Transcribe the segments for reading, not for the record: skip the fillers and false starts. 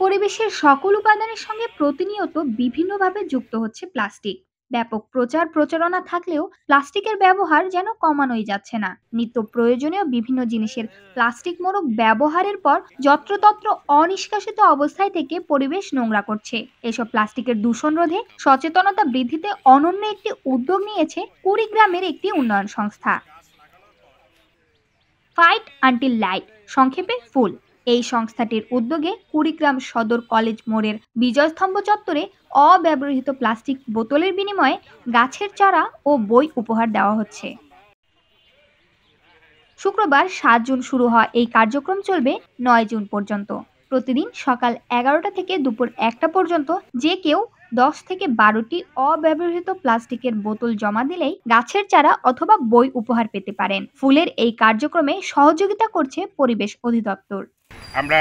পরিবেশের সকল উপাদানের সঙ্গে প্রতিনিয়ত বিভিন্নভাবে যুক্ত হচ্ছে প্লাস্টিক। ব্যাপক প্রচার প্রচারণা থাকলেও প্লাস্টিকের ব্যবহার যেন কমানোই যাচ্ছে না। নিত্য প্রয়োজনীয় বিভিন্ন জিনিসের প্লাস্টিক মোড়ক ব্যবহারের পর যত্রতত্র অনিষ্কাশিত অবস্থায় থেকে পরিবেশ নোংরা করছে। এসব প্লাস্টিকের দূষণ রোধে সচেতনতা বৃদ্ধিতে অনন্য একটি উদ্যোগ নিয়েছে কুড়িগ্রামের একটি উন্নয়ন সংস্থা, ফাইট আনটিল লাইট, সংক্ষেপে ফুল। এই সংস্থাটির উদ্যোগে কুড়িগ্রাম সদর কলেজ মোড়ের বিজয়স্তম্ভ চত্বরে অব্যবহৃত প্লাস্টিক বোতলের বিনিময়ে গাছের চারা ও বই উপহার দেওয়া হচ্ছে। শুক্রবার ৭ জুন শুরু হওয়া এই কার্যক্রম চলবে ৯ জুন পর্যন্ত। প্রতিদিন সকাল ১১টা থেকে দুপুর ১টা পর্যন্ত যে কেউ ১০ থেকে ১২টি অব্যবহৃত প্লাস্টিকের বোতল জমা দিলেই গাছের চারা অথবা বই উপহার পেতে পারেন। ফুলের এই কার্যক্রমে সহযোগিতা করছে পরিবেশ অধিদপ্তর। আমরা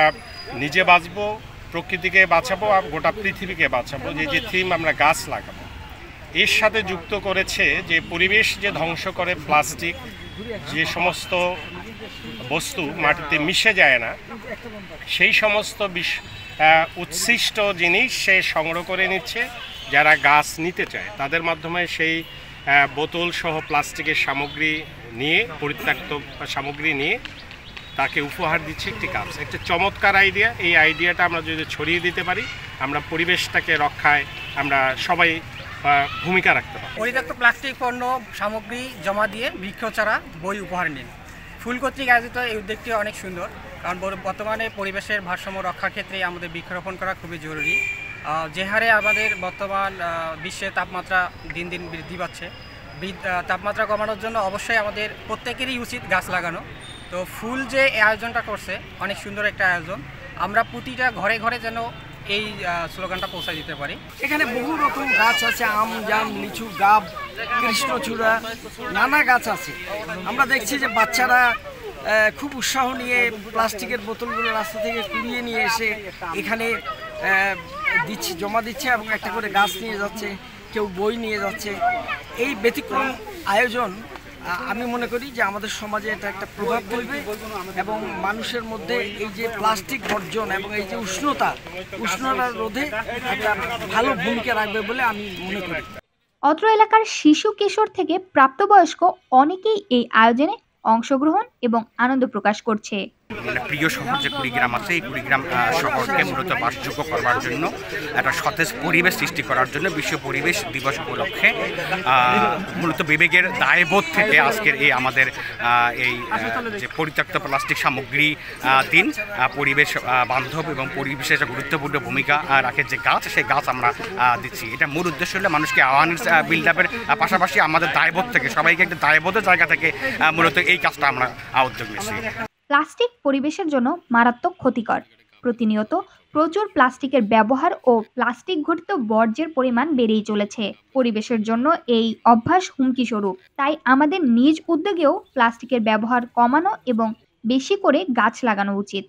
নিজে বাঁচবো, প্রকৃতিকে বাঁচাবো আর গোটা পৃথিবীকে বাঁচাবো, যে থিম আমরা গাছ লাগাবো এর সাথে যুক্ত করেছে যে পরিবেশ যে ধ্বংস করে প্লাস্টিক, যে সমস্ত বস্তু মাটিতে মিশে যায় না সেই সমস্ত উচ্ছিষ্ট জিনিস সে সংগ্রহ করে নিচ্ছে। যারা গাছ নিতে চায় তাদের মাধ্যমে সেই বোতল সহ প্লাস্টিকের সামগ্রী নিয়ে, পরিত্যক্ত সামগ্রী নিয়ে তাকে উপহার দিচ্ছে একটি কাজ। একটা চমৎকার আইডিয়া। এই আইডিয়াটা আমরা যদি ছড়িয়ে দিতে পারি, আমরা পরিবেশটাকে রক্ষায় আমরা সবাই ভূমিকা রাখতে পারি। পরিত্যক্ত প্লাস্টিক পণ্য সামগ্রী জমা দিয়ে বৃক্ষচারা বই উপহার নিন। ফুল কর্তৃক আয়োজিত এই উদ্যোগটি অনেক সুন্দর, কারণ বর্তমানে পরিবেশের ভারসাম্য রক্ষার ক্ষেত্রে আমাদের বৃক্ষরোপণ করা খুবই জরুরি। যে হারে আমাদের বর্তমান বিশ্বে তাপমাত্রা দিন দিন বৃদ্ধি পাচ্ছে, তাপমাত্রা কমানোর জন্য অবশ্যই আমাদের প্রত্যেকেরই উচিত গাছ লাগানো। তো ফুল যে আয়োজনটা করছে অনেক সুন্দর একটা আয়োজন। আমরা প্রতিটা ঘরে ঘরে যেন এই স্লোগানটা পৌঁছে দিতে পারি। এখানে বহু রকম গাছ আছে, আম, জাম, লিচু, গাব, কৃষ্ণচূড়া, নানা গাছ আছে। আমরা দেখছি যে বাচ্চারা খুব উৎসাহ নিয়ে প্লাস্টিকের বোতলগুলো রাস্তা থেকে কুড়িয়ে নিয়ে এসে এখানে জমা দিচ্ছে এবং একটা করে গাছ নিয়ে যাচ্ছে, কেউ বই নিয়ে যাচ্ছে। এই ব্যতিক্রম আয়োজন আমি মনে করি যে আমাদের সমাজে এটা একটা প্রভাব ফেলবে এবং মানুষের মধ্যে এই যে প্লাস্টিক বর্জন এবং এই যে উষ্ণতা রোধে একটা ভালো ভূমিকা রাখবে বলে আমি মনে করি। অত্র এলাকার শিশু কিশোর থেকে প্রাপ্তবয়স্ক অনেকেই এই আয়োজনে অংশগ্রহণ এবং আনন্দ প্রকাশ করছে। প্রিয় শহর যে কুড়িগ্রাম আছে, এই কুড়িগ্রাম শহরকে মূলত বাসযোগ্য করবার জন্য, একটা সতেজ পরিবেশ সৃষ্টি করার জন্য বিশ্ব পরিবেশ দিবস উপলক্ষে মূলত বিবেকের দায়বোধ থেকে আজকের এই আমাদের এই যে পরিত্যক্ত প্লাস্টিক সামগ্রী দিন, পরিবেশ বান্ধব এবং পরিবেশের একটা গুরুত্বপূর্ণ ভূমিকা রাখে যে গাছ, সেই গাছ আমরা দিচ্ছি। এটা মূল উদ্দেশ্য হলে মানুষকে অ্যাওয়ারনেস বিল্ড আপের পাশাপাশি আমাদের দায়বোধ থেকে, সবাইকে একটা দায়বোধের জায়গা থেকে মূলত এই কাজটা আমরা উদ্যোগ নিচ্ছি। প্লাস্টিক পরিবেশের জন্য মারাত্মক ক্ষতিকর। প্রতিনিয়ত প্রচুর প্লাস্টিকের ব্যবহার ও প্লাস্টিক ঘটিত বর্জ্যের পরিমাণ বেড়েই চলেছে। পরিবেশের জন্য এই অভ্যাস হুমকি স্বরূপ। তাই আমাদের নিজ উদ্যোগেও প্লাস্টিকের ব্যবহার কমানো এবং বেশি করে গাছ লাগানো উচিত।